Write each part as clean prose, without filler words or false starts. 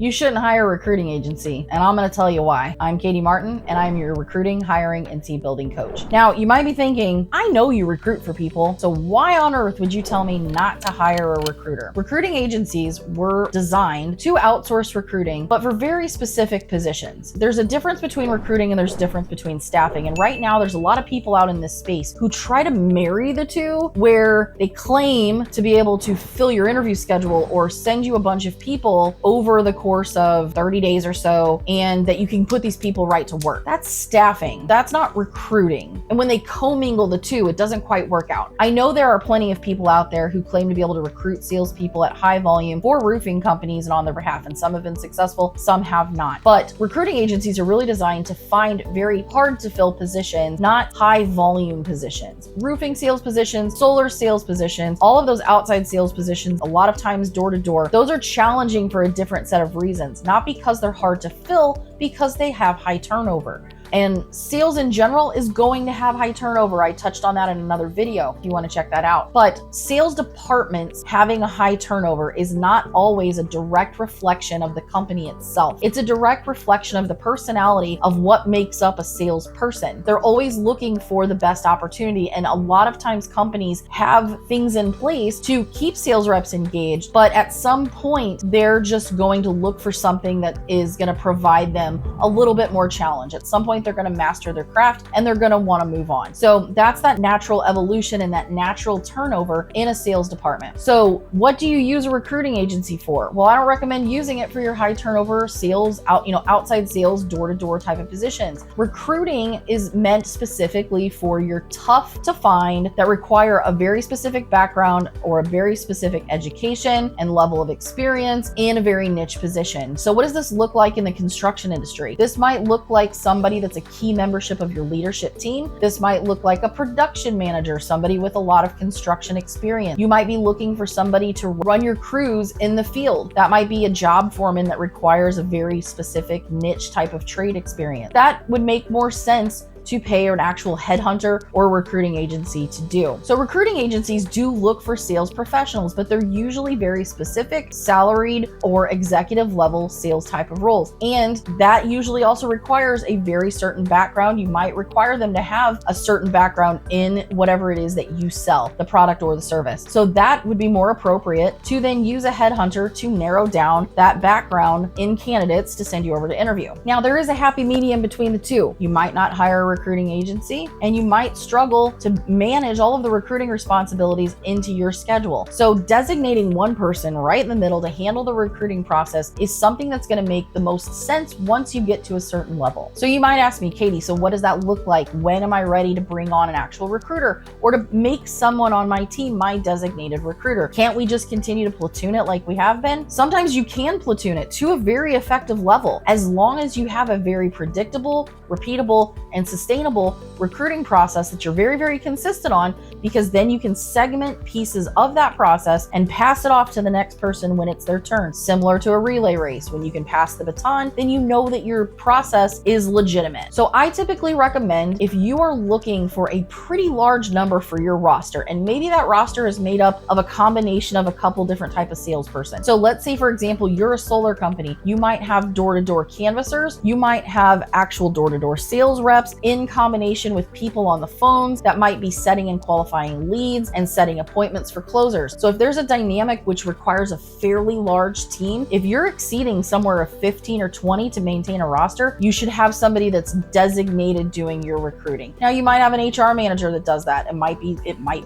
You shouldn't hire a recruiting agency, and I'm going to tell you why. I'm Katy Martin, and I'm your recruiting, hiring, and team building coach. Now, you might be thinking, I know you recruit for people, so why on earth would you tell me not to hire a recruiter? Recruiting agencies were designed to outsource recruiting, but for very specific positions. There's a difference between recruiting and there's a difference between staffing, and right now there's a lot of people out in this space who try to marry the two, where they claim to be able to fill your interview schedule or send you a bunch of people over the course of 30 days or so, and that you can put these people right to work. That's staffing. That's not recruiting. And when they commingle the two, it doesn't quite work out. I know there are plenty of people out there who claim to be able to recruit salespeople at high volume for roofing companies and on their behalf, and some have been successful, some have not. But recruiting agencies are really designed to find very hard to fill positions, not high volume positions. Roofing sales positions, solar sales positions, all of those outside sales positions, a lot of times door to door, those are challenging for a different set of reasons, not because they're hard to fill, because they have high turnover. And sales in general is going to have high turnover. I touched on that in another video if you want to check that out. But sales departments having a high turnover is not always a direct reflection of the company itself. It's a direct reflection of the personality of what makes up a salesperson. They're always looking for the best opportunity, and a lot of times companies have things in place to keep sales reps engaged, but at some point they're just going to look for something that is going to provide them a little bit more challenge. At some point they're going to master their craft and they're going to want to move on. So that's that natural evolution and that natural turnover in a sales department. So what do you use a recruiting agency for? Well, I don't recommend using it for your high turnover sales, outside sales, door-to-door type of positions. Recruiting is meant specifically for your tough to find, that require a very specific background or a very specific education and level of experience in a very niche position. So what does this look like in the construction industry? This might look like somebody that's a key membership of your leadership team. This might look like a production manager, somebody with a lot of construction experience. You might be looking for somebody to run your crews in the field. That might be a job foreman that requires a very specific niche type of trade experience. That would make more sense to pay an actual headhunter or recruiting agency to do. So recruiting agencies do look for sales professionals, but they're usually very specific, salaried or executive level sales type of roles. And that usually also requires a very certain background. You might require them to have a certain background in whatever it is that you sell, the product or the service. So that would be more appropriate to then use a headhunter to narrow down that background in candidates to send you over to interview. Now, there is a happy medium between the two. You might not hire a recruiting agency, and you might struggle to manage all of the recruiting responsibilities into your schedule. So designating one person right in the middle to handle the recruiting process is something that's going to make the most sense once you get to a certain level. So you might ask me, Katy, so what does that look like? When am I ready to bring on an actual recruiter or to make someone on my team my designated recruiter? Can't we just continue to platoon it like we have been? Sometimes you can platoon it to a very effective level, as long as you have a very predictable, repeatable, and sustainable recruiting process that you're very, very consistent on, because then you can segment pieces of that process and pass it off to the next person when it's their turn. Similar to a relay race, when you can pass the baton, then you know that your process is legitimate. So I typically recommend, if you are looking for a pretty large number for your roster, and maybe that roster is made up of a combination of a couple different type of salesperson. So let's say, for example, you're a solar company. You might have door-to-door canvassers. You might have actual door-to-door sales reps in combination with people on the phones that might be setting and qualifying leads and setting appointments for closers. So if there's a dynamic which requires a fairly large team, if you're exceeding somewhere of 15 or 20 to maintain a roster, you should have somebody that's designated doing your recruiting. Now, you might have an HR manager that does that. It might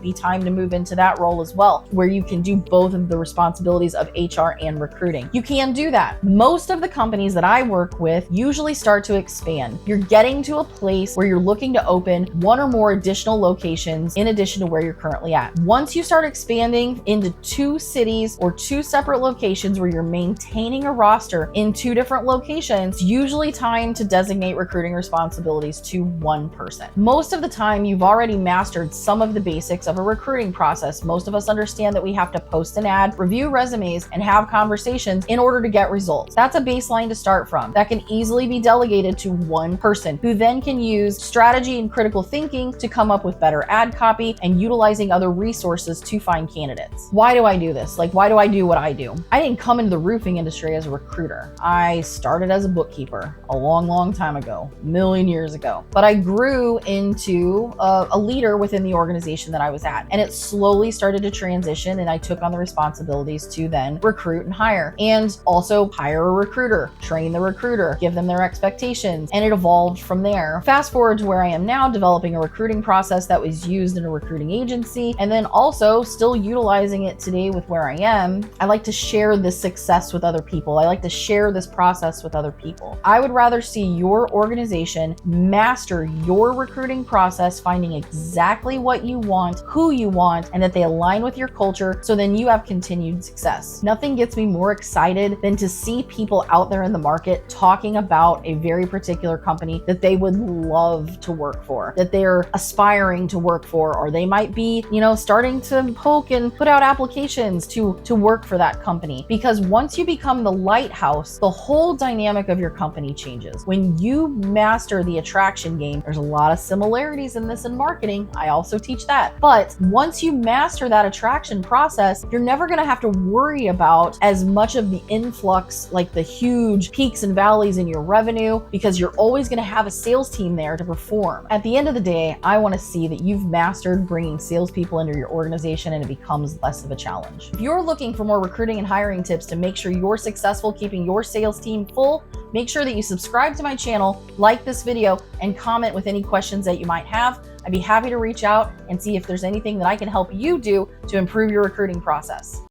be time to move into that role as well, where you can do both of the responsibilities of HR and recruiting. You can do that. Most of the companies that I work with usually start to expand. You're getting to a place where you're looking to open one or more additional locations in addition to where you're currently at. Once you start expanding into 2 cities or 2 separate locations where you're maintaining a roster in 2 different locations, usually time to designate recruiting responsibilities to one person. Most of the time, you've already mastered some of the basics of a recruiting process. Most of us understand that we have to post an ad, review resumes, and have conversations in order to get results. That's a baseline to start from. That can easily be delegated to one person, who then can use use strategy and critical thinking to come up with better ad copy and utilizing other resources to find candidates. Why do I do this? Like, why do I do what I do? I didn't come into the roofing industry as a recruiter. I started as a bookkeeper a long time ago, a million years ago. But I grew into a leader within the organization that I was at. And it slowly started to transition, and I took on the responsibilities to then recruit and hire, and also hire a recruiter, train the recruiter, give them their expectations, and it evolved from there. Fast forward to where I am now, developing a recruiting process that was used in a recruiting agency, and then also still utilizing it today with where I am. I like to share this success with other people. I like to share this process with other people. I would rather see your organization master your recruiting process, finding exactly what you want, who you want, and that they align with your culture, so then you have continued success. Nothing gets me more excited than to see people out there in the market talking about a very particular company that they would love to work for, that they're aspiring to work for, or they might be, starting to poke and put out applications to work for that company. Because once you become the lighthouse, the whole dynamic of your company changes. When you master the attraction game, there's a lot of similarities in this in marketing. I also teach that. But once you master that attraction process, you're never going to have to worry about as much of the influx, like the huge peaks and valleys in your revenue, because you're always going to have a sales team there to perform. At the end of the day, I want to see that you've mastered bringing salespeople into your organization and it becomes less of a challenge. If you're looking for more recruiting and hiring tips to make sure you're successful keeping your sales team full, make sure that you subscribe to my channel, like this video, and comment with any questions that you might have. I'd be happy to reach out and see if there's anything that I can help you do to improve your recruiting process.